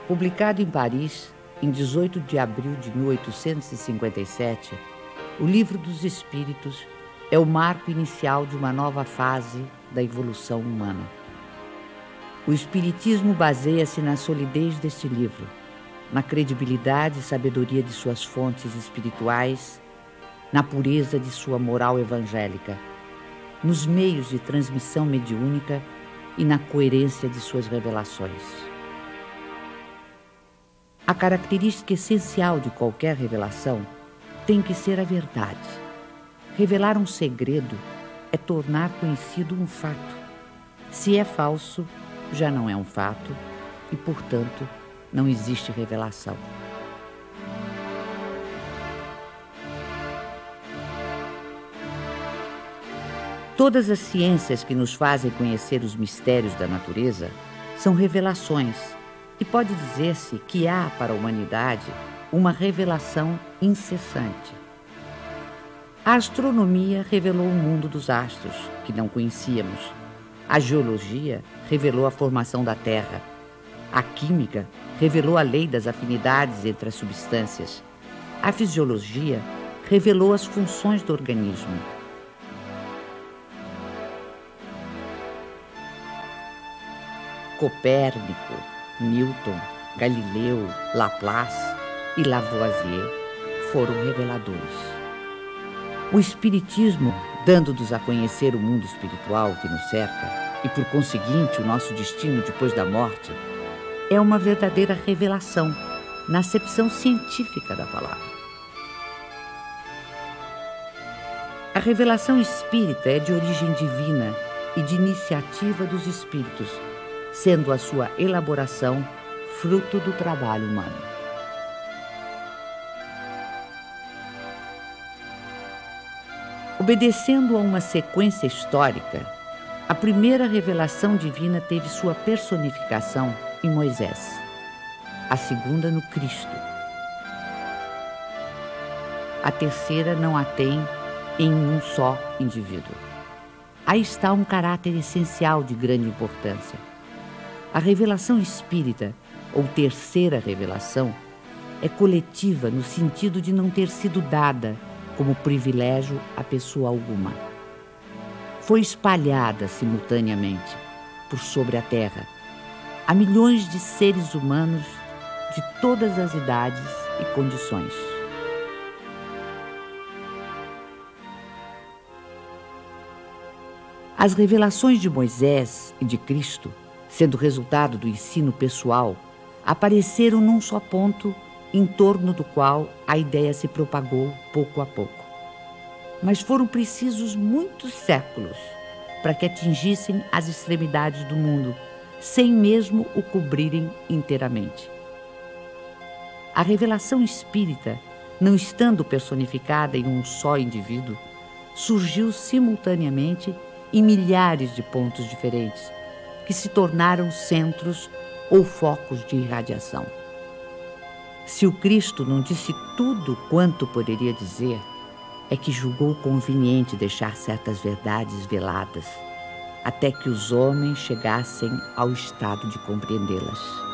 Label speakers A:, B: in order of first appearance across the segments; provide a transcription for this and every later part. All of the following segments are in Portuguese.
A: Publicado em Paris, em 18 de abril de 1857, o Livro dos Espíritos é o marco inicial de uma nova fase da evolução humana. O Espiritismo baseia-se na solidez deste livro, na credibilidade e sabedoria de suas fontes espirituais, na pureza de sua moral evangélica, nos meios de transmissão mediúnica e na coerência de suas revelações. A característica essencial de qualquer revelação tem que ser a verdade. Revelar um segredo é tornar conhecido um fato. Se é falso, já não é um fato e, portanto, não existe revelação. Todas as ciências que nos fazem conhecer os mistérios da natureza são revelações, e pode dizer-se que há para a humanidade uma revelação incessante. A astronomia revelou o mundo dos astros, que não conhecíamos. A geologia revelou a formação da Terra. A química revelou a lei das afinidades entre as substâncias. A fisiologia revelou as funções do organismo. Copérnico, Newton, Galileu, Laplace e Lavoisier foram reveladores. O Espiritismo, dando-nos a conhecer o mundo espiritual que nos cerca e, por conseguinte, o nosso destino depois da morte, é uma verdadeira revelação na acepção científica da palavra. A revelação espírita é de origem divina e de iniciativa dos espíritos, sendo a sua elaboração fruto do trabalho humano. Obedecendo a uma sequência histórica, a primeira revelação divina teve sua personificação em Moisés, a segunda no Cristo. A terceira não a tem em um só indivíduo. Aí está um caráter essencial de grande importância. A revelação espírita, ou terceira revelação, é coletiva no sentido de não ter sido dada como privilégio a pessoa alguma. Foi espalhada simultaneamente por sobre a terra a milhões de seres humanos de todas as idades e condições. As revelações de Moisés e de Cristo, sendo resultado do ensino pessoal, apareceram num só ponto em torno do qual a ideia se propagou pouco a pouco. Mas foram precisos muitos séculos para que atingissem as extremidades do mundo, sem mesmo o cobrirem inteiramente. A revelação espírita, não estando personificada em um só indivíduo, surgiu simultaneamente em milhares de pontos diferentes, que se tornaram centros ou focos de irradiação. Se o Cristo não disse tudo quanto poderia dizer, é que julgou conveniente deixar certas verdades veladas, até que os homens chegassem ao estado de compreendê-las.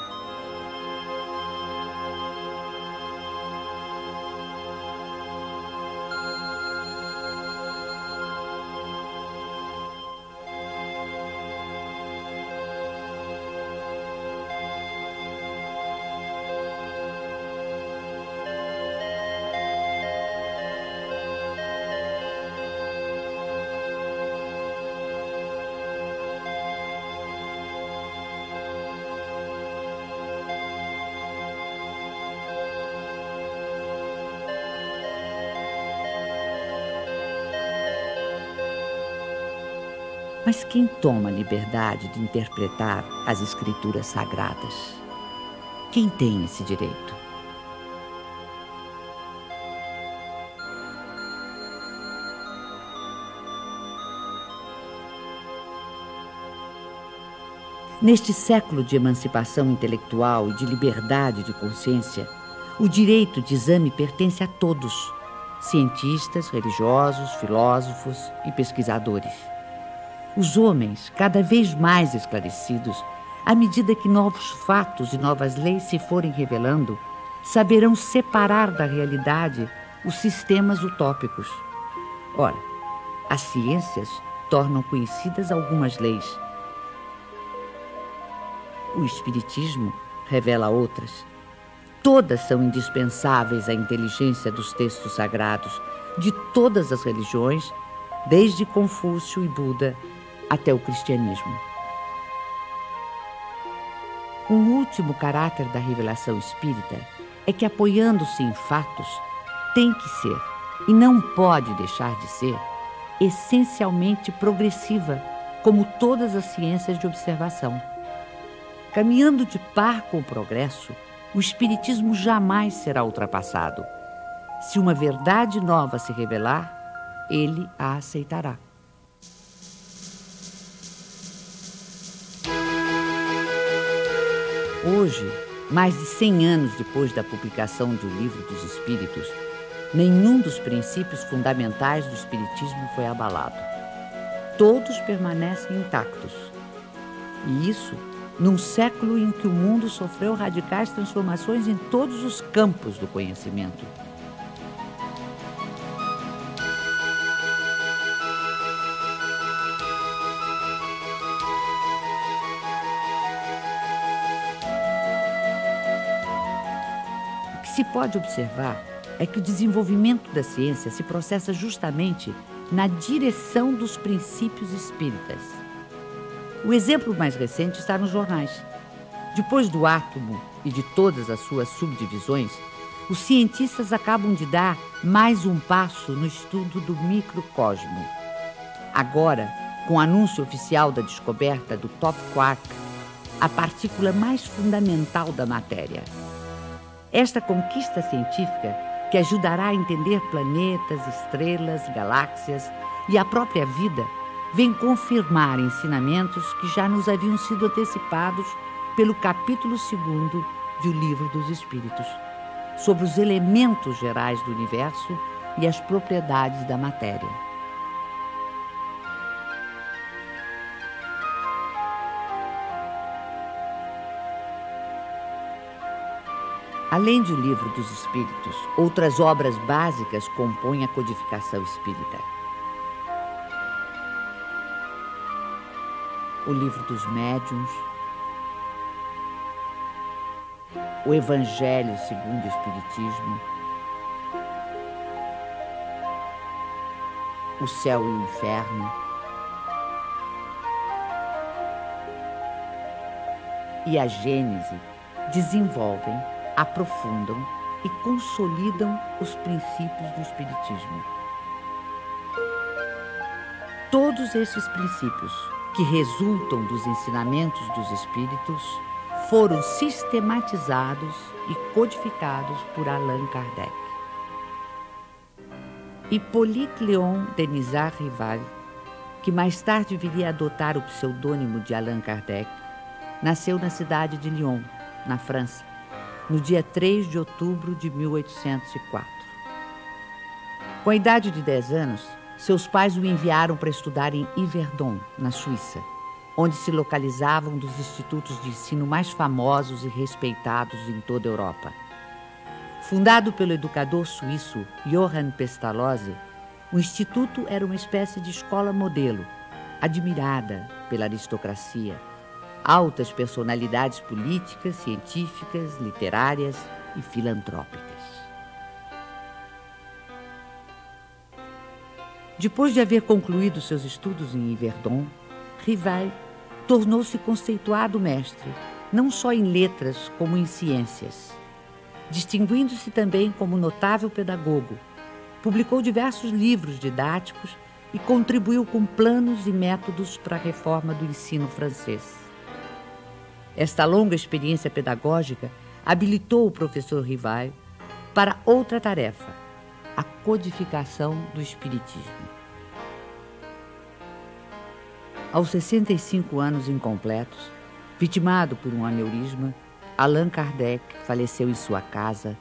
A: Mas quem toma a liberdade de interpretar as escrituras sagradas? Quem tem esse direito? Neste século de emancipação intelectual e de liberdade de consciência, o direito de exame pertence a todos, cientistas, religiosos, filósofos e pesquisadores. Os homens, cada vez mais esclarecidos, à medida que novos fatos e novas leis se forem revelando, saberão separar da realidade os sistemas utópicos. Ora, as ciências tornam conhecidas algumas leis. O Espiritismo revela outras. Todas são indispensáveis à inteligência dos textos sagrados de todas as religiões, desde Confúcio e Buda até o cristianismo. Um último caráter da revelação espírita é que, apoiando-se em fatos, tem que ser, e não pode deixar de ser, essencialmente progressiva, como todas as ciências de observação. Caminhando de par com o progresso, o Espiritismo jamais será ultrapassado. Se uma verdade nova se revelar, ele a aceitará. Hoje, mais de 100 anos depois da publicação do Livro dos Espíritos, nenhum dos princípios fundamentais do Espiritismo foi abalado. Todos permanecem intactos. E isso num século em que o mundo sofreu radicais transformações em todos os campos do conhecimento. O que se pode observar é que o desenvolvimento da ciência se processa justamente na direção dos princípios espíritas. O exemplo mais recente está nos jornais. Depois do átomo e de todas as suas subdivisões, os cientistas acabam de dar mais um passo no estudo do microcosmo. Agora, com o anúncio oficial da descoberta do top quark, a partícula mais fundamental da matéria. Esta conquista científica, que ajudará a entender planetas, estrelas, galáxias e a própria vida, vem confirmar ensinamentos que já nos haviam sido antecipados pelo capítulo 2º do Livro dos Espíritos, sobre os elementos gerais do universo e as propriedades da matéria. Além do Livro dos Espíritos, outras obras básicas compõem a codificação espírita. O Livro dos Médiuns, o Evangelho segundo o Espiritismo, o Céu e o Inferno, e a Gênese desenvolvem, aprofundam e consolidam os princípios do Espiritismo. Todos esses princípios, que resultam dos ensinamentos dos Espíritos, foram sistematizados e codificados por Allan Kardec. Hippolyte Léon Denisard Rival, que mais tarde viria a adotar o pseudônimo de Allan Kardec, nasceu na cidade de Lyon, na França, no dia 3 de outubro de 1804. Com a idade de 10 anos, seus pais o enviaram para estudar em Yverdon, na Suíça, onde se localizavam um dos institutos de ensino mais famosos e respeitados em toda a Europa. Fundado pelo educador suíço Johann Pestalozzi, o instituto era uma espécie de escola modelo, admirada pela aristocracia, altas personalidades políticas, científicas, literárias e filantrópicas. Depois de haver concluído seus estudos em Yverdon, Rival tornou-se conceituado mestre, não só em letras como em ciências. Distinguindo-se também como notável pedagogo, publicou diversos livros didáticos e contribuiu com planos e métodos para a reforma do ensino francês. Esta longa experiência pedagógica habilitou o professor Rival para outra tarefa, a codificação do Espiritismo. Aos 65 anos incompletos, vitimado por um aneurisma, Allan Kardec faleceu em sua casa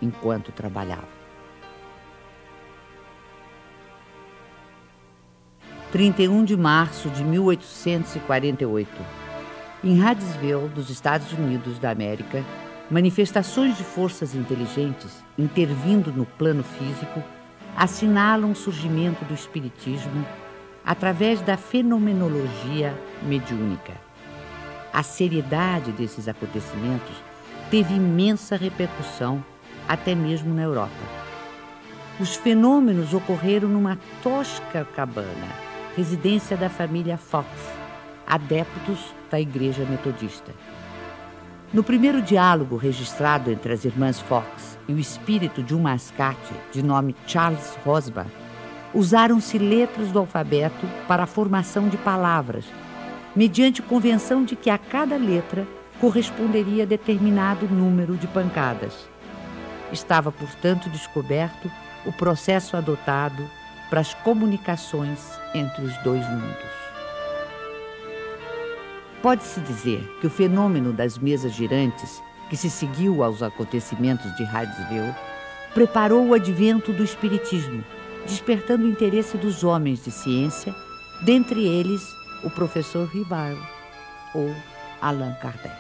A: enquanto trabalhava. 31 de março de 1848. Em Hydesville, dos Estados Unidos da América, manifestações de forças inteligentes intervindo no plano físico assinalam o surgimento do espiritismo através da fenomenologia mediúnica. A seriedade desses acontecimentos teve imensa repercussão até mesmo na Europa. Os fenômenos ocorreram numa tosca cabana, residência da família Fox, adeptos da Igreja Metodista. No primeiro diálogo registrado entre as irmãs Fox e o espírito de um mascate de nome Charles Rosbach, usaram-se letras do alfabeto para a formação de palavras, mediante convenção de que a cada letra corresponderia determinado número de pancadas. Estava, portanto, descoberto o processo adotado para as comunicações entre os dois mundos. Pode-se dizer que o fenômeno das mesas girantes, que se seguiu aos acontecimentos de Hydesville, preparou o advento do espiritismo, despertando o interesse dos homens de ciência, dentre eles o professor Ribard ou Allan Kardec.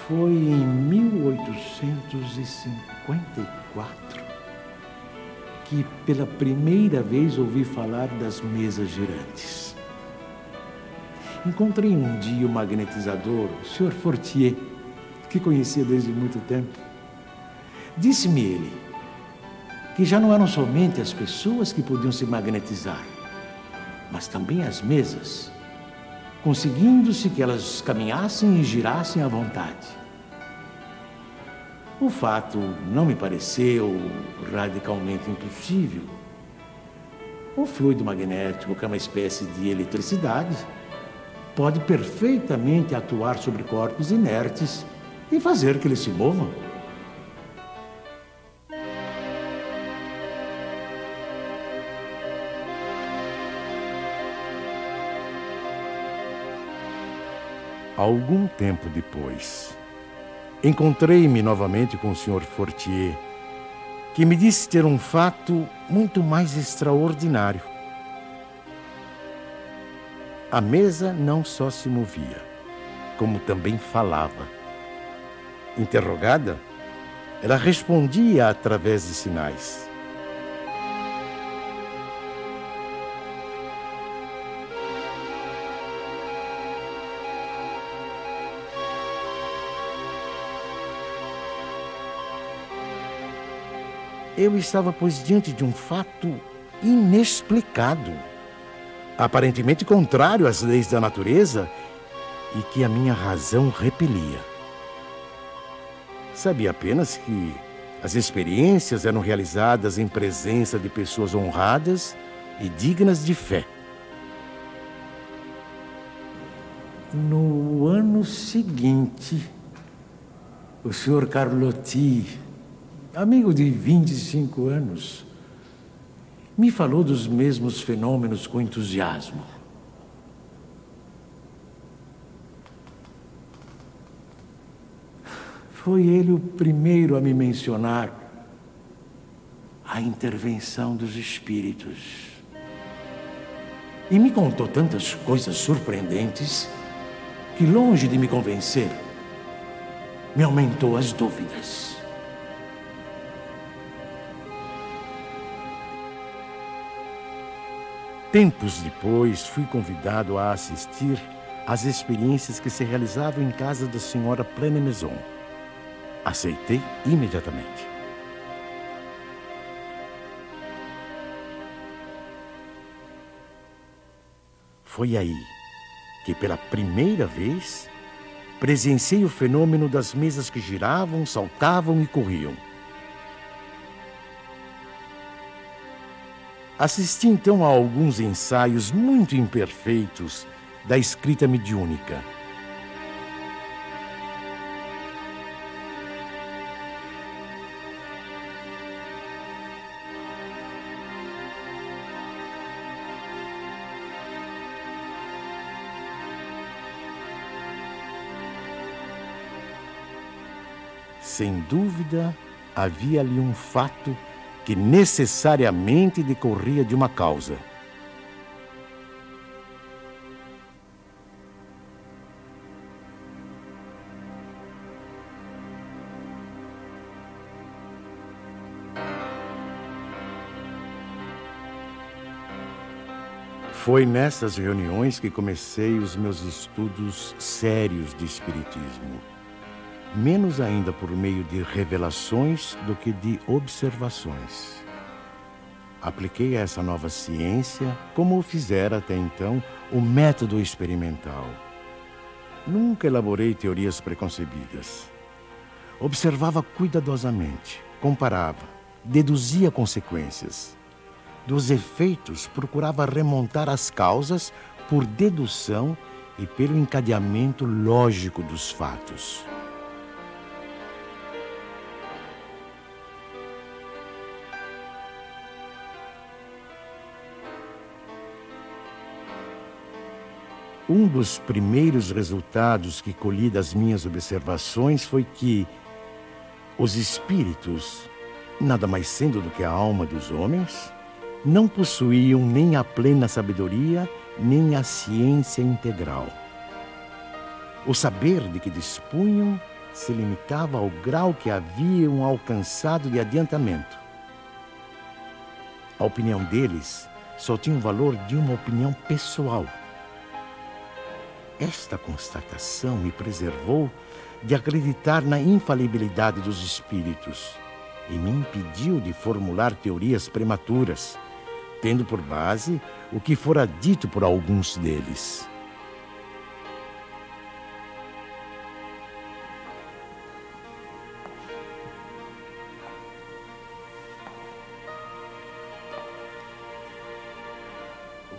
B: Foi em 1854 que pela primeira vez ouvi falar das mesas girantes. Encontrei um dia o magnetizador, o Sr. Fortier, que conhecia desde muito tempo. Disse-me ele que já não eram somente as pessoas que podiam se magnetizar, mas também as mesas, conseguindo-se que elas caminhassem e girassem à vontade. O fato não me pareceu radicalmente impossível. O fluido magnético, que é uma espécie de eletricidade, pode perfeitamente atuar sobre corpos inertes e fazer que eles se movam.
C: Algum tempo depois, encontrei-me novamente com o Sr. Fortier, que me disse ter um fato muito mais extraordinário. A mesa não só se movia, como também falava. Interrogada, ela respondia através de sinais. Eu estava, pois, diante de um fato inexplicado, aparentemente contrário às leis da natureza e que a minha razão repelia. Sabia apenas que as experiências eram realizadas em presença de pessoas honradas e dignas de fé.
B: No ano seguinte, o Sr. Carlotti, amigo de 25 anos, me falou dos mesmos fenômenos com entusiasmo. Foi ele o primeiro a me mencionar a intervenção dos espíritos. E me contou tantas coisas surpreendentes que, longe de me convencer, me aumentou as dúvidas.
C: Tempos depois, fui convidado a assistir às experiências que se realizavam em casa da senhora Pleine-Maison. Aceitei imediatamente. Foi aí que, pela primeira vez, presenciei o fenômeno das mesas que giravam, saltavam e corriam. Assisti então a alguns ensaios muito imperfeitos da escrita mediúnica. sem dúvida, havia ali um fato que necessariamente decorria de uma causa. Foi nessas reuniões que comecei os meus estudos sérios de espiritismo. Menos ainda por meio de revelações do que de observações. Apliquei a essa nova ciência, como o fizera até então, o método experimental. Nunca elaborei teorias preconcebidas. Observava cuidadosamente, comparava, deduzia consequências. Dos efeitos, procurava remontar as causas por dedução e pelo encadeamento lógico dos fatos. Um dos primeiros resultados que colhi das minhas observações foi que os espíritos, nada mais sendo do que a alma dos homens, não possuíam nem a plena sabedoria, nem a ciência integral. O saber de que dispunham se limitava ao grau que haviam alcançado de adiantamento. A opinião deles só tinha o valor de uma opinião pessoal. Esta constatação me preservou de acreditar na infalibilidade dos espíritos e me impediu de formular teorias prematuras, tendo por base o que fora dito por alguns deles.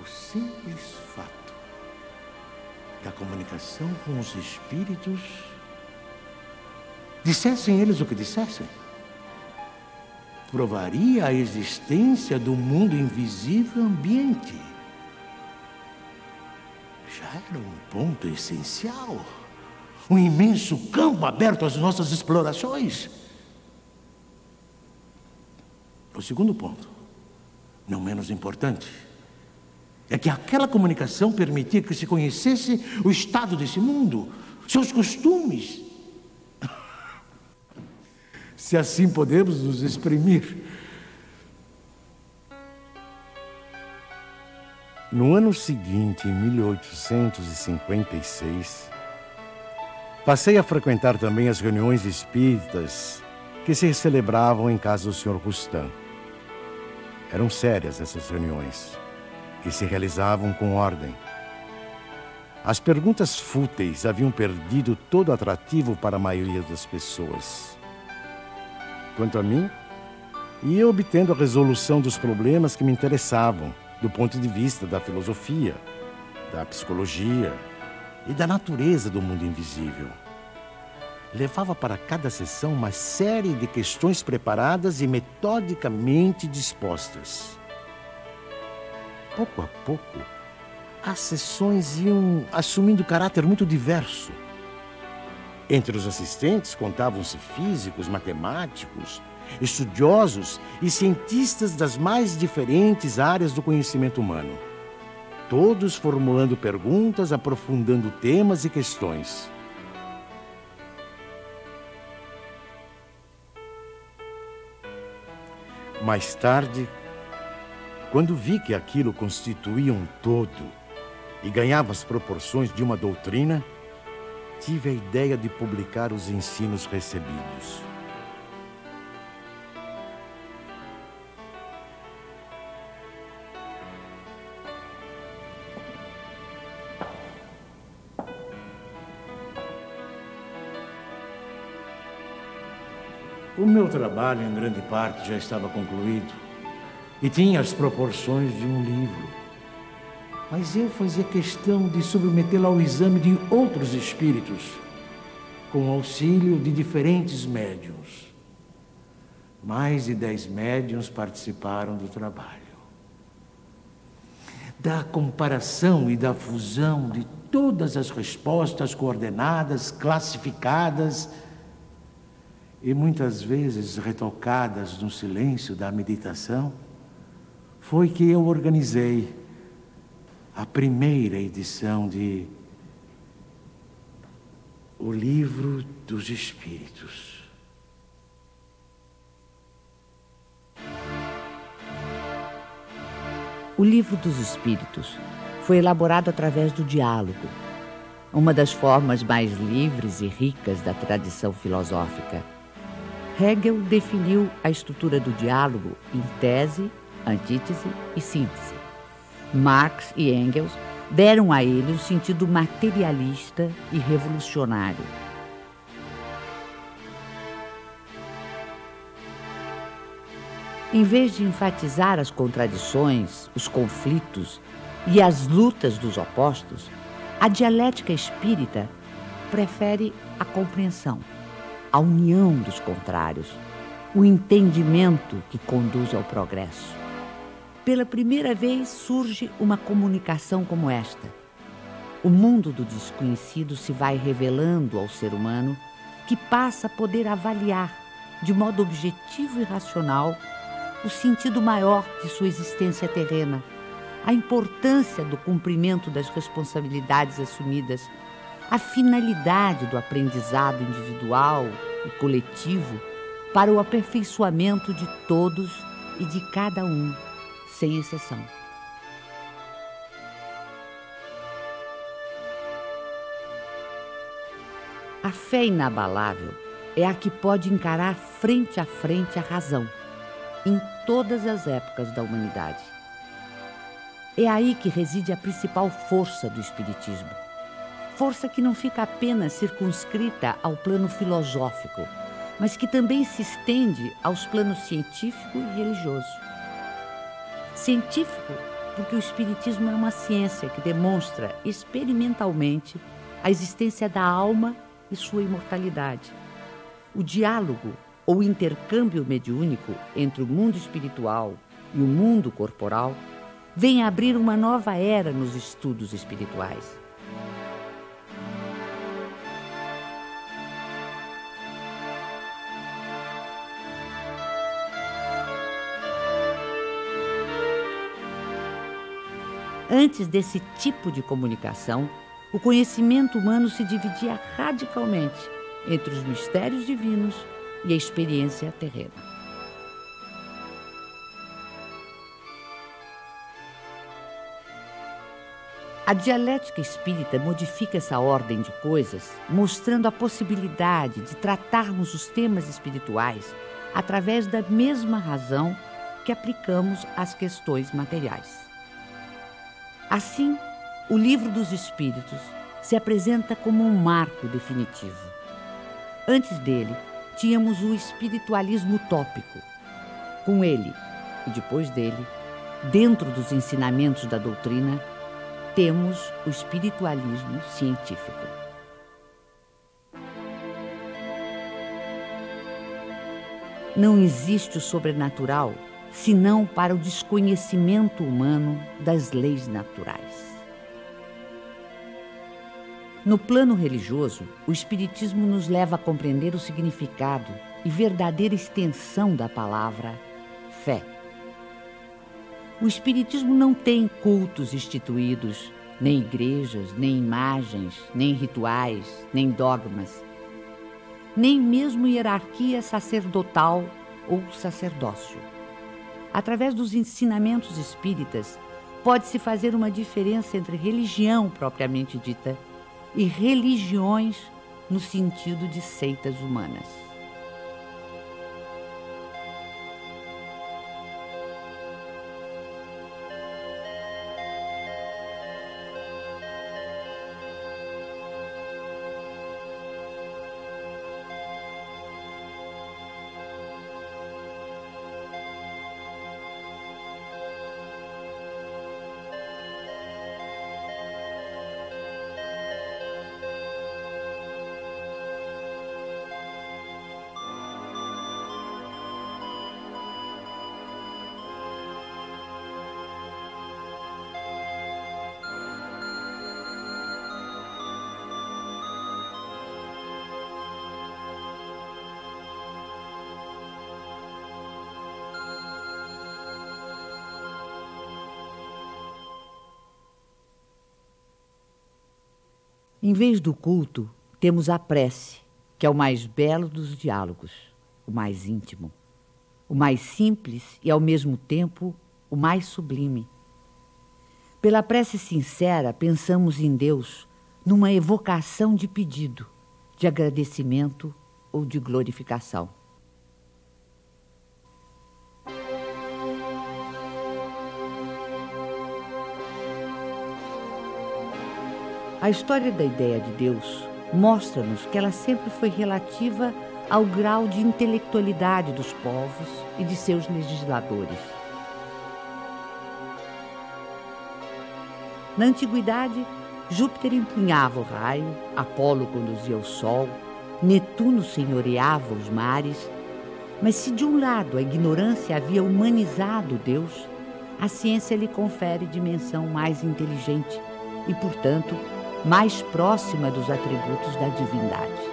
B: O simples fato da comunicação com os espíritos, dissessem eles o que dissessem, provaria a existência do mundo invisível ambiente. Já era um ponto essencial, um imenso campo aberto às nossas explorações. O segundo ponto, não menos importante, é que aquela comunicação permitia que se conhecesse o estado desse mundo, seus costumes, se assim podemos nos exprimir.
C: No ano seguinte, em 1856, passei a frequentar também as reuniões espíritas que se celebravam em casa do Sr. Rustam. Eram sérias essas reuniões e se realizavam com ordem. As perguntas fúteis haviam perdido todo atrativo para a maioria das pessoas. Quanto a mim, ia obtendo a resolução dos problemas que me interessavam, do ponto de vista da filosofia, da psicologia e da natureza do mundo invisível. Levava para cada sessão uma série de questões preparadas e metodicamente dispostas. Pouco a pouco, as sessões iam assumindo caráter muito diverso. Entre os assistentes contavam-se físicos, matemáticos, estudiosos e cientistas das mais diferentes áreas do conhecimento humano. Todos formulando perguntas, aprofundando temas e questões. Mais tarde, quando vi que aquilo constituía um todo e ganhava as proporções de uma doutrina, tive a ideia de publicar os ensinos recebidos.
B: O meu trabalho, em grande parte, já estava concluído e tinha as proporções de um livro. Mas eu fazia questão de submetê-lo ao exame de outros espíritos, com o auxílio de diferentes médiuns. Mais de 10 médiuns participaram do trabalho. Da comparação e da fusão de todas as respostas coordenadas, classificadas, e muitas vezes retocadas no silêncio da meditação, foi que eu organizei a primeira edição de O Livro dos Espíritos.
A: O Livro dos Espíritos foi elaborado através do diálogo, uma das formas mais livres e ricas da tradição filosófica. Hegel definiu a estrutura do diálogo em tese, antítese e síntese. Marx e Engels deram a ele um sentido materialista e revolucionário. Em vez de enfatizar as contradições, os conflitos e as lutas dos opostos, a dialética espírita prefere a compreensão, a união dos contrários, o entendimento que conduz ao progresso. Pela primeira vez surge uma comunicação como esta. O mundo do desconhecido se vai revelando ao ser humano, que passa a poder avaliar, de modo objetivo e racional, o sentido maior de sua existência terrena, a importância do cumprimento das responsabilidades assumidas, a finalidade do aprendizado individual e coletivo para o aperfeiçoamento de todos e de cada um, sem exceção. A fé inabalável é a que pode encarar frente a frente a razão, em todas as épocas da humanidade. É aí que reside a principal força do Espiritismo. Força que não fica apenas circunscrita ao plano filosófico, mas que também se estende aos planos científico e religioso. Científico, porque o Espiritismo é uma ciência que demonstra experimentalmente a existência da alma e sua imortalidade. O diálogo ou intercâmbio mediúnico entre o mundo espiritual e o mundo corporal vem abrir uma nova era nos estudos espirituais. Antes desse tipo de comunicação, o conhecimento humano se dividia radicalmente entre os mistérios divinos e a experiência terrena. A dialética espírita modifica essa ordem de coisas, mostrando a possibilidade de tratarmos os temas espirituais através da mesma razão que aplicamos às questões materiais. Assim, o Livro dos Espíritos se apresenta como um marco definitivo. Antes dele, tínhamos o espiritualismo utópico. Com ele, e depois dele, dentro dos ensinamentos da doutrina, temos o espiritualismo científico. Não existe o sobrenatural senão para o desconhecimento humano das leis naturais. No plano religioso, o Espiritismo nos leva a compreender o significado e verdadeira extensão da palavra fé. O Espiritismo não tem cultos instituídos, nem igrejas, nem imagens, nem rituais, nem dogmas, nem mesmo hierarquia sacerdotal ou sacerdócio. Através dos ensinamentos espíritas, pode-se fazer uma diferença entre religião propriamente dita e religiões no sentido de seitas humanas. Em vez do culto, temos a prece, que é o mais belo dos diálogos, o mais íntimo, o mais simples e, ao mesmo tempo, o mais sublime. Pela prece sincera, pensamos em Deus numa evocação de pedido, de agradecimento ou de glorificação. A história da ideia de Deus mostra-nos que ela sempre foi relativa ao grau de intelectualidade dos povos e de seus legisladores. Na antiguidade, Júpiter empunhava o raio, Apolo conduzia o sol, Netuno senhoreava os mares. Mas se de um lado a ignorância havia humanizado Deus, a ciência lhe confere dimensão mais inteligente e, portanto, mais próxima dos atributos da divindade.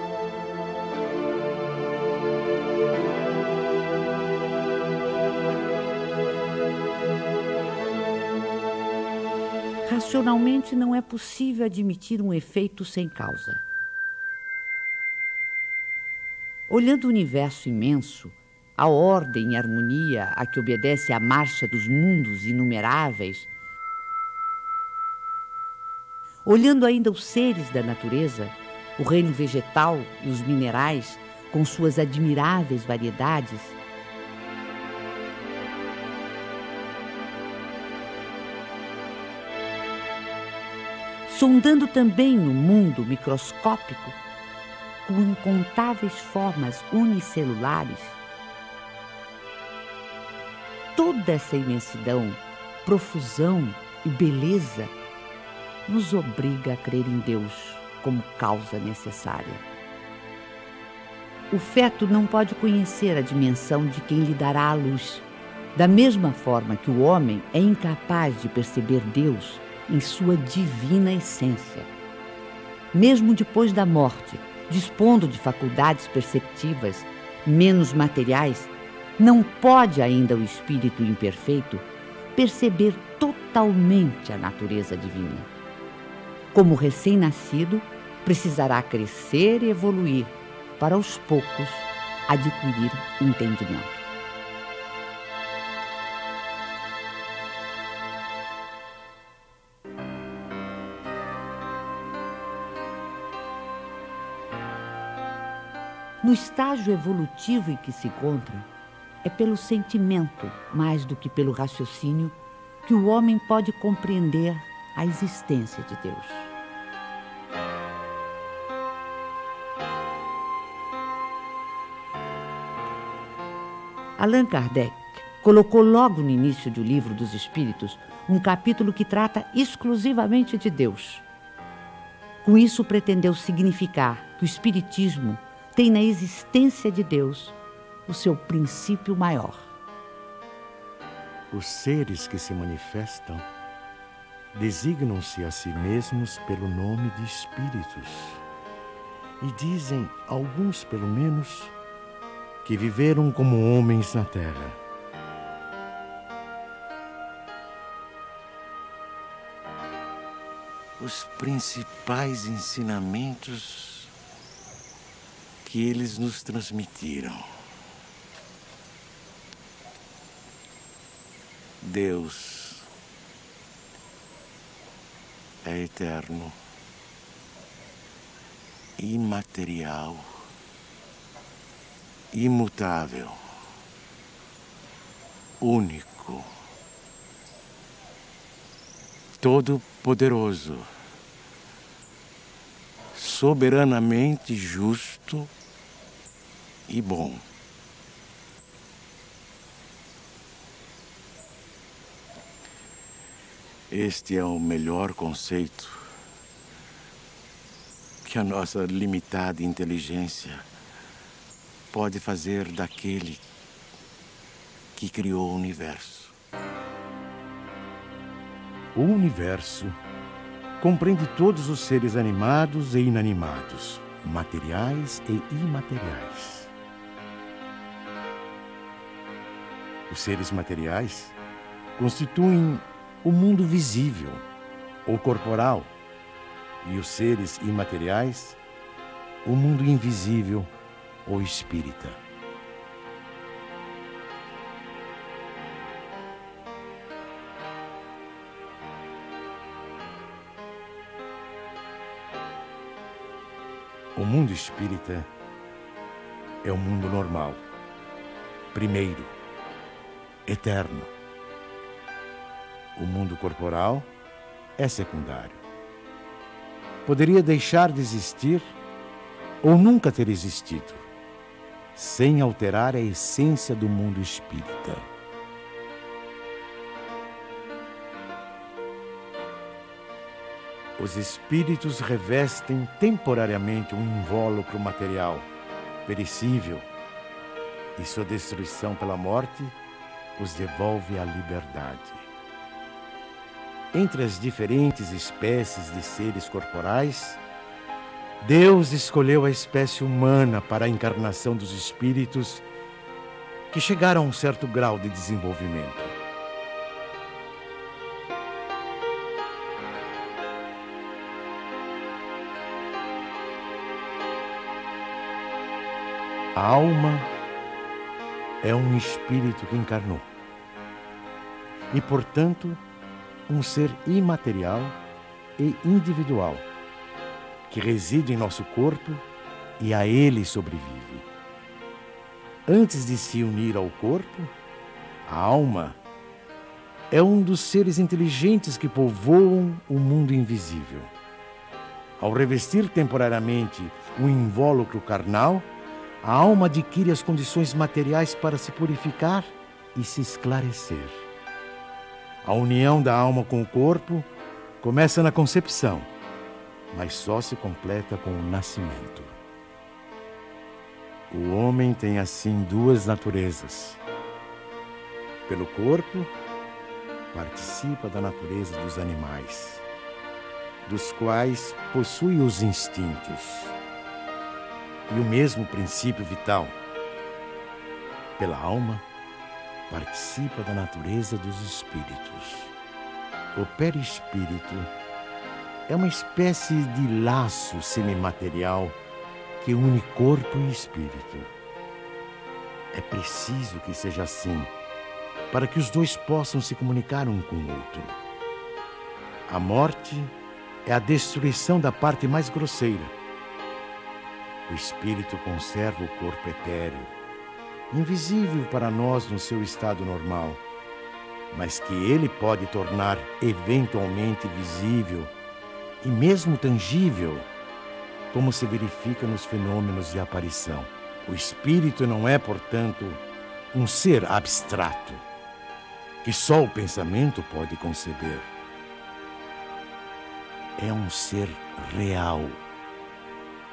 A: Racionalmente, não é possível admitir um efeito sem causa. Olhando o universo imenso, a ordem e harmonia a que obedece a marcha dos mundos inumeráveis, olhando ainda os seres da natureza, o reino vegetal e os minerais, com suas admiráveis variedades, sondando também o mundo microscópico, com incontáveis formas unicelulares, toda essa imensidão, profusão e beleza nos obriga a crer em Deus como causa necessária. O feto não pode conhecer a dimensão de quem lhe dará a luz, da mesma forma que o homem é incapaz de perceber Deus em sua divina essência. Mesmo depois da morte, dispondo de faculdades perceptivas menos materiais, não pode ainda o espírito imperfeito perceber totalmente a natureza divina. Como recém-nascido, precisará crescer e evoluir para, aos poucos, adquirir entendimento. No estágio evolutivo em que se encontra, é pelo sentimento, mais do que pelo raciocínio, que o homem pode compreender a existência de Deus. Allan Kardec colocou logo no início do Livro dos Espíritos um capítulo que trata exclusivamente de Deus. Com isso, pretendeu significar que o Espiritismo tem na existência de Deus o seu princípio maior.
C: Os seres que se manifestam designam-se a si mesmos pelo nome de espíritos e dizem, alguns pelo menos, que viveram como homens na terra.
B: Os principais ensinamentos que eles nos transmitiram. Deus é eterno, imaterial, imutável, único, todo-poderoso, soberanamente justo e bom. Este é o melhor conceito que a nossa limitada inteligência pode fazer daquele que criou o universo.
C: O universo compreende todos os seres animados e inanimados, materiais e imateriais. Os seres materiais constituem o mundo visível ou corporal, e os seres imateriais, o mundo invisível ou espírita. O mundo espírita é o mundo normal, primeiro, eterno. O mundo corporal é secundário. Poderia deixar de existir ou nunca ter existido, sem alterar a essência do mundo espírita. Os espíritos revestem temporariamente um invólucro material, perecível, e sua destruição pela morte os devolve à liberdade. Entre as diferentes espécies de seres corporais, Deus escolheu a espécie humana para a encarnação dos espíritos que chegaram a um certo grau de desenvolvimento. A alma é um espírito que encarnou e, portanto, um ser imaterial e individual que reside em nosso corpo e a ele sobrevive. Antes de se unir ao corpo, a alma é um dos seres inteligentes que povoam o mundo invisível. Ao revestir temporariamente um invólucro carnal, a alma adquire as condições materiais para se purificar e se esclarecer. A união da alma com o corpo começa na concepção, mas só se completa com o nascimento. O homem tem assim duas naturezas. Pelo corpo, participa da natureza dos animais, dos quais possui os instintos e o mesmo princípio vital. Pela alma, participa da natureza dos espíritos. O perispírito é uma espécie de laço semimaterial que une corpo e espírito. É preciso que seja assim, para que os dois possam se comunicar um com o outro. A morte é a destruição da parte mais grosseira. O espírito conserva o corpo etéreo, invisível para nós no seu estado normal, mas que ele pode tornar eventualmente visível e mesmo tangível, como se verifica nos fenômenos de aparição. O espírito não é, portanto, um ser abstrato, que só o pensamento pode conceber. É um ser real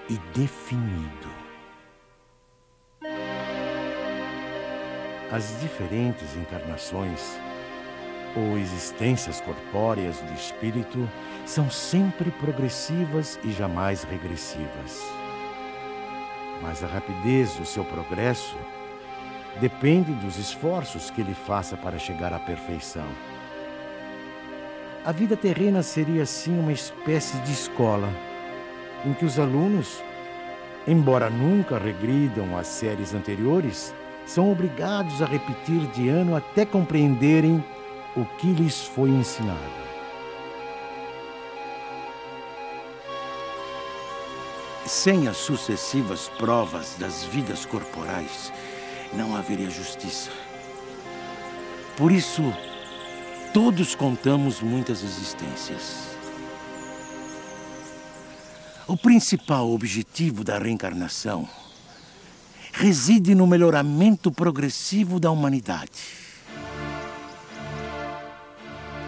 C: e definido. As diferentes encarnações ou existências corpóreas do espírito são sempre progressivas e jamais regressivas. Mas a rapidez do seu progresso depende dos esforços que ele faça para chegar à perfeição. A vida terrena seria assim uma espécie de escola, em que os alunos, embora nunca regridam às séries anteriores, são obrigados a repetir de ano até compreenderem o que lhes foi ensinado.
B: Sem as sucessivas provas das vidas corporais, não haveria justiça. Por isso, todos contamos muitas existências. O principal objetivo da reencarnação reside no melhoramento progressivo da humanidade.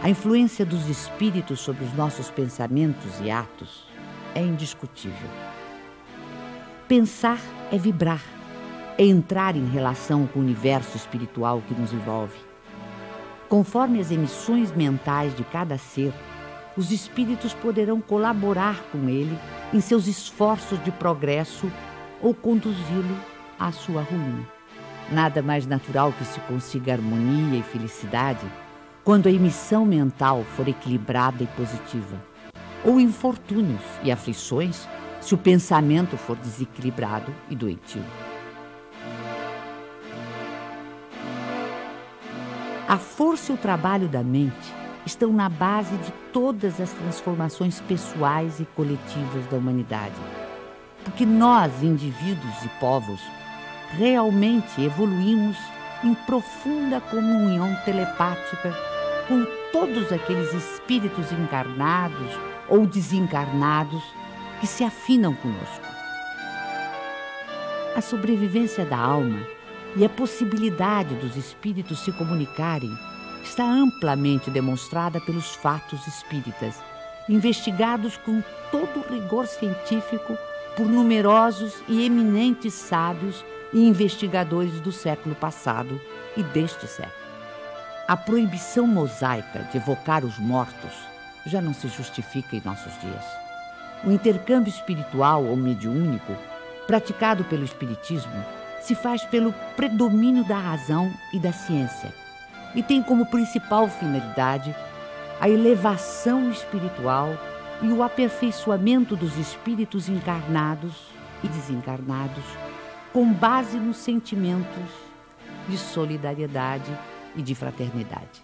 A: A influência dos espíritos sobre os nossos pensamentos e atos é indiscutível. Pensar é vibrar, é entrar em relação com o universo espiritual que nos envolve. Conforme as emissões mentais de cada ser, os espíritos poderão colaborar com ele em seus esforços de progresso ou conduzi-lo à sua ruína. Nada mais natural que se consiga harmonia e felicidade quando a emissão mental for equilibrada e positiva. ou infortúnios e aflições se o pensamento for desequilibrado e doentio. A força e o trabalho da mente estão na base de todas as transformações pessoais e coletivas da humanidade. Porque nós, indivíduos e povos, realmente evoluímos em profunda comunhão telepática com todos aqueles espíritos encarnados ou desencarnados que se afinam conosco. A sobrevivência da alma e a possibilidade dos espíritos se comunicarem está amplamente demonstrada pelos fatos espíritas, investigados com todo o rigor científico por numerosos e eminentes sábios e investigadores do século passado e deste século. A proibição mosaica de evocar os mortos já não se justifica em nossos dias. O intercâmbio espiritual ou mediúnico, praticado pelo Espiritismo, se faz pelo predomínio da razão e da ciência e tem como principal finalidade a elevação espiritual e o aperfeiçoamento dos espíritos encarnados e desencarnados com base nos sentimentos de solidariedade e de fraternidade.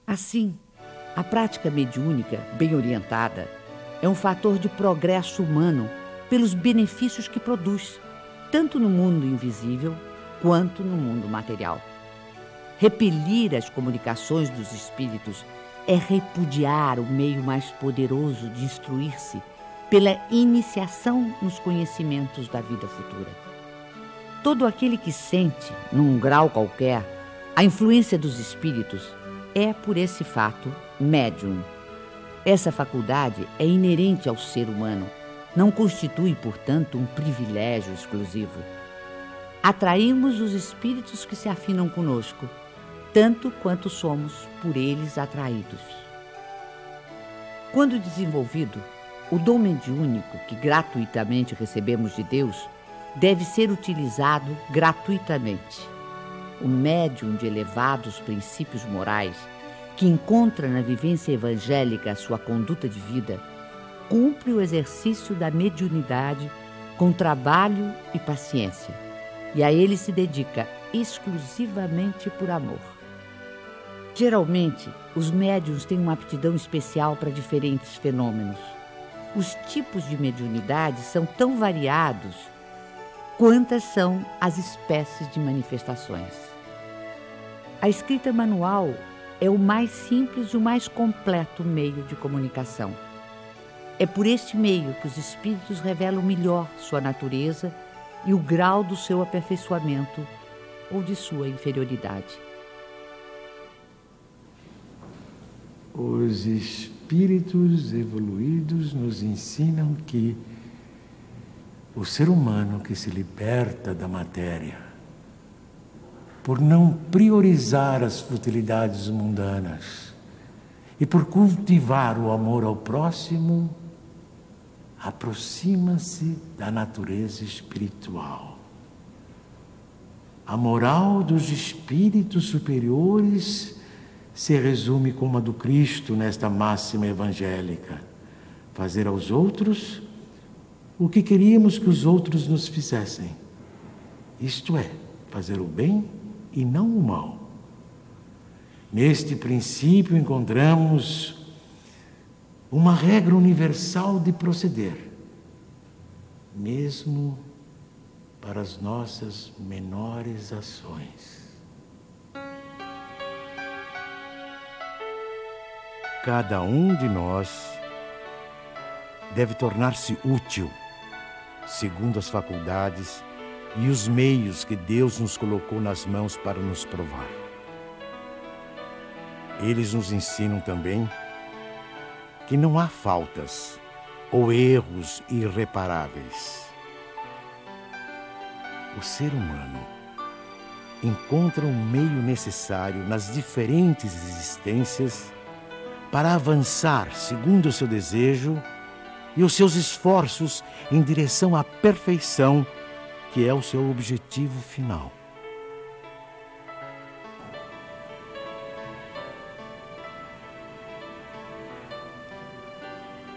A: Assim, a prática mediúnica, bem orientada, é um fator de progresso humano pelos benefícios que produz, tanto no mundo invisível quanto no mundo material. Repelir as comunicações dos espíritos é repudiar o meio mais poderoso de instruir-se pela iniciação nos conhecimentos da vida futura. Todo aquele que sente, num grau qualquer, a influência dos espíritos é, por esse fato, médium. Essa faculdade é inerente ao ser humano, não constitui, portanto, um privilégio exclusivo. Atraímos os espíritos que se afinam conosco, tanto quanto somos por eles atraídos. Quando desenvolvido, o dom mediúnico que gratuitamente recebemos de Deus deve ser utilizado gratuitamente. O médium de elevados princípios morais, que encontra na vivência evangélica a sua conduta de vida, cumpre o exercício da mediunidade com trabalho e paciência, e a ele se dedica exclusivamente por amor. Geralmente, os médiuns têm uma aptidão especial para diferentes fenômenos. Os tipos de mediunidade são tão variados quantas são as espécies de manifestações. A escrita manual é o mais simples e o mais completo meio de comunicação. É por este meio que os espíritos revelam melhor sua natureza e o grau do seu aperfeiçoamento ou de sua inferioridade.
B: Os espíritos evoluídos nos ensinam que o ser humano que se liberta da matéria, por não priorizar as futilidades mundanas e por cultivar o amor ao próximo, aproxima-se da natureza espiritual. A moral dos espíritos superiores se resume como a do Cristo nesta máxima evangélica: fazer aos outros o que queríamos que os outros nos fizessem. Isto é, fazer o bem e não o mal. Neste princípio encontramos uma regra universal de proceder, mesmo para as nossas menores ações.
C: Cada um de nós deve tornar-se útil, segundo as faculdades e os meios que Deus nos colocou nas mãos para nos provar. Eles nos ensinam também que não há faltas ou erros irreparáveis. O ser humano encontra o meio necessário nas diferentes existências para avançar segundo o seu desejo e os seus esforços em direção à perfeição, que é o seu objetivo final.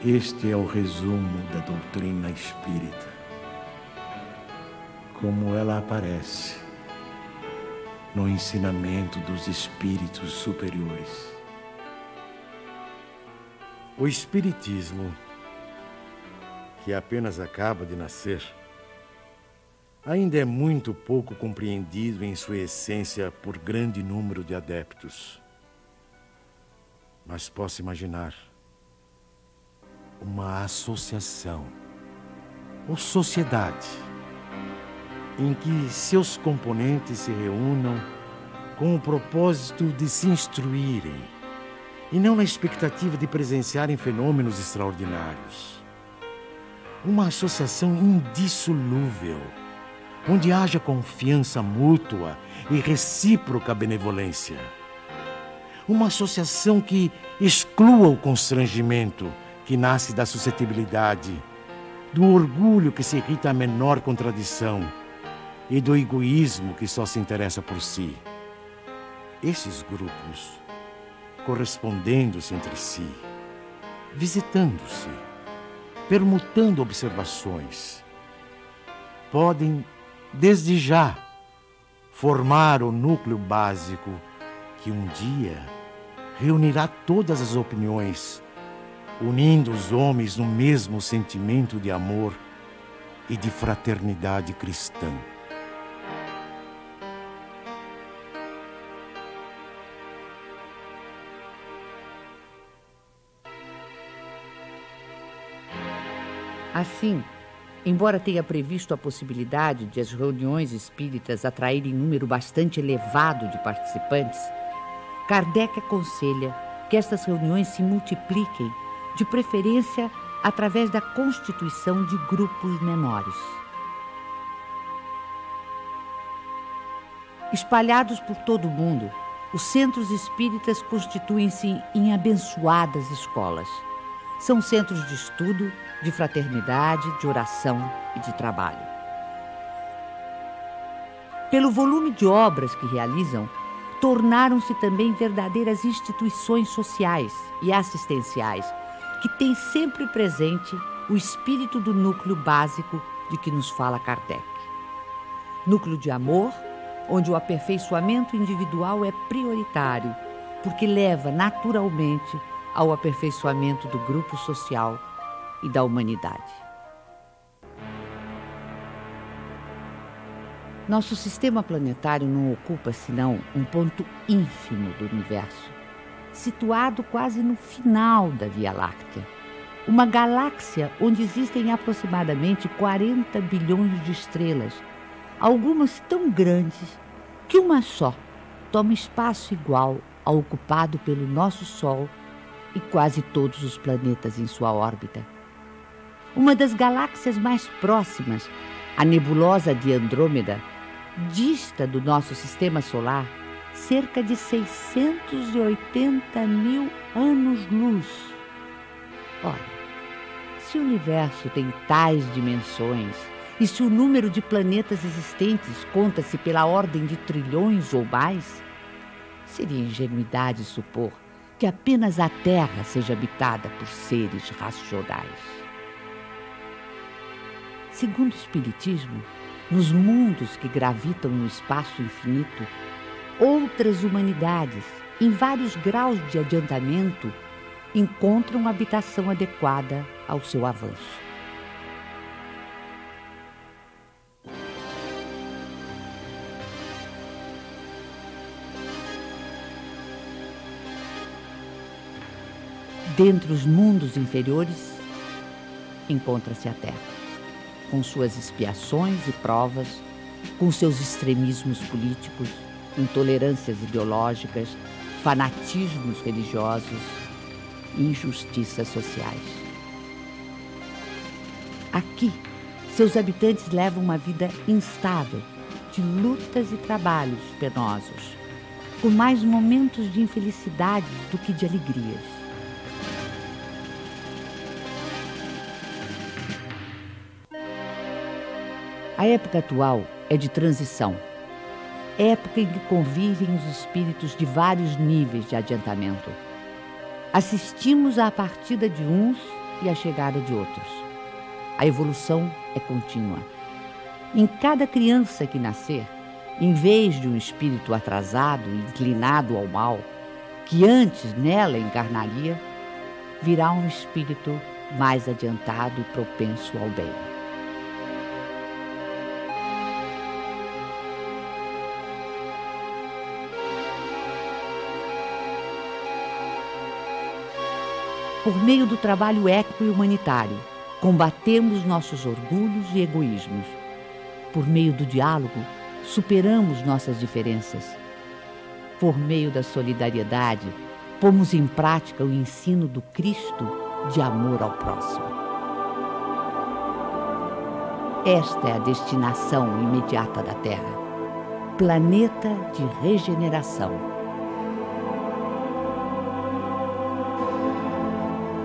B: Este é o resumo da doutrina espírita, como ela aparece no ensinamento dos espíritos superiores.
C: O espiritismo, que apenas acaba de nascer, ainda é muito pouco compreendido em sua essência por grande número de adeptos. Mas posso imaginar uma associação ou sociedade em que seus componentes se reúnam com o propósito de se instruírem e não na expectativa de presenciarem fenômenos extraordinários. Uma associação indissolúvel, onde haja confiança mútua e recíproca benevolência. Uma associação que exclua o constrangimento que nasce da suscetibilidade, do orgulho que se irrita à menor contradição e do egoísmo que só se interessa por si. Esses grupos, correspondendo-se entre si, visitando-se, permutando observações, podem, desde já, formar o núcleo básico que um dia reunirá todas as opiniões, unindo os homens no mesmo sentimento de amor e de fraternidade cristã.
A: Assim, embora tenha previsto a possibilidade de as reuniões espíritas atraírem número bastante elevado de participantes, Kardec aconselha que estas reuniões se multipliquem, de preferência através da constituição de grupos menores. Espalhados por todo o mundo, os centros espíritas constituem-se em abençoadas escolas. São centros de estudo, de fraternidade, de oração e de trabalho. Pelo volume de obras que realizam, tornaram-se também verdadeiras instituições sociais e assistenciais, que têm sempre presente o espírito do núcleo básico de que nos fala Kardec. Núcleo de amor, onde o aperfeiçoamento individual é prioritário, porque leva naturalmente ao aperfeiçoamento do grupo social e da humanidade. Nosso sistema planetário não ocupa senão um ponto ínfimo do universo, situado quase no final da Via Láctea, uma galáxia onde existem aproximadamente 40 bilhões de estrelas, algumas tão grandes que uma só toma espaço igual ao ocupado pelo nosso Sol e quase todos os planetas em sua órbita. Uma das galáxias mais próximas, a nebulosa de Andrômeda, dista do nosso sistema solar cerca de 680 mil anos-luz. Ora, se o universo tem tais dimensões e se o número de planetas existentes conta-se pela ordem de trilhões ou mais, seria ingenuidade supor que apenas a Terra seja habitada por seres racionais. Segundo o Espiritismo, nos mundos que gravitam no espaço infinito, outras humanidades, em vários graus de adiantamento, encontram habitação adequada ao seu avanço. Dentre os mundos inferiores, encontra-se a Terra, com suas expiações e provas, com seus extremismos políticos, intolerâncias ideológicas, fanatismos religiosos e injustiças sociais. Aqui, seus habitantes levam uma vida instável, de lutas e trabalhos penosos, com mais momentos de infelicidade do que de alegrias. A época atual é de transição, época em que convivem os espíritos de vários níveis de adiantamento. Assistimos à partida de uns e a chegada de outros. A evolução é contínua. Em cada criança que nascer, em vez de um espírito atrasado e inclinado ao mal, que antes nela encarnaria, virá um espírito mais adiantado e propenso ao bem. Por meio do trabalho ético e humanitário, combatemos nossos orgulhos e egoísmos. Por meio do diálogo, superamos nossas diferenças. Por meio da solidariedade, pomos em prática o ensino do Cristo de amor ao próximo. Esta é a destinação imediata da Terra, planeta de regeneração.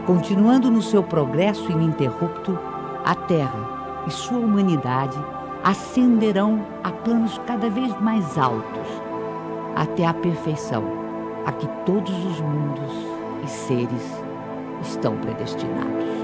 A: Continuando no seu progresso ininterrupto, a Terra e sua humanidade ascenderão a planos cada vez mais altos, até a perfeição a que todos os mundos e seres estão predestinados.